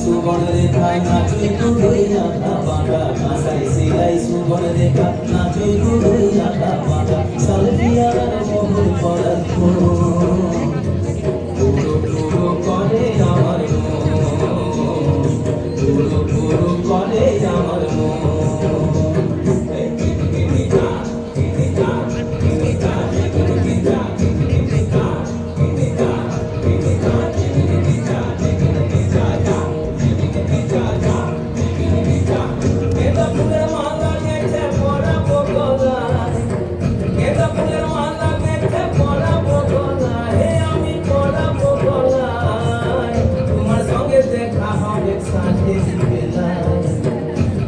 সুবন রেখা নাচই দুই রাখা বাঁকা কাঁসাই সিলাই সুবন রেখা নাচই দুই রাখা বাঁকা সালভিয়ার মোহর পরার পুরো পুরো করে আমার পুরো পুরো করে আমার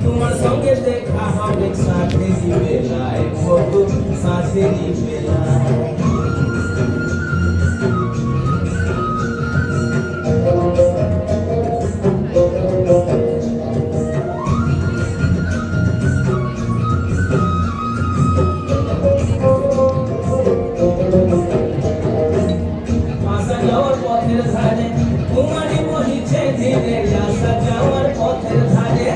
তোমার সঙ্গে দেখা হবে সাথে বেলায় বহু সাথে বেলায় আসা যাওয়ার পথের ধারে তোমারই বহিছে ধীরে আসা যাওয়ার পথের ধারে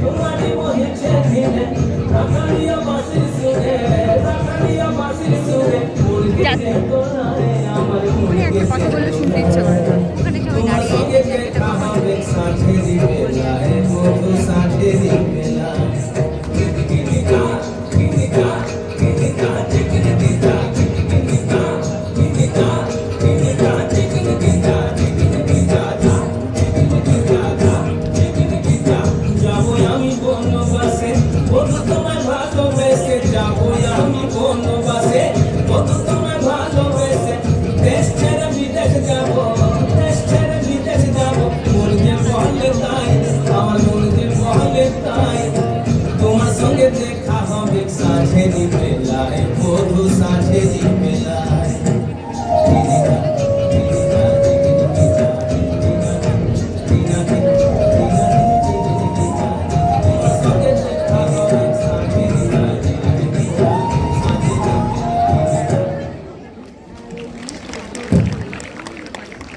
তোমারই বহিছে ধীরে রাখালিয়া বাঁশির সুরে রাখালিয়া বাঁশির সুরে মুরগিতে তোলারে আমার মুরগিতে কথা বললে শুনতে ইচ্ছা করে ওখানে সবাই দাঁড়িয়ে দেখা হবে সাথে দিবেলায় বহু সাথে দিবেলায় তোমার সঙ্গে দেখা হবে সাথে দিবেলায় বধু সাথে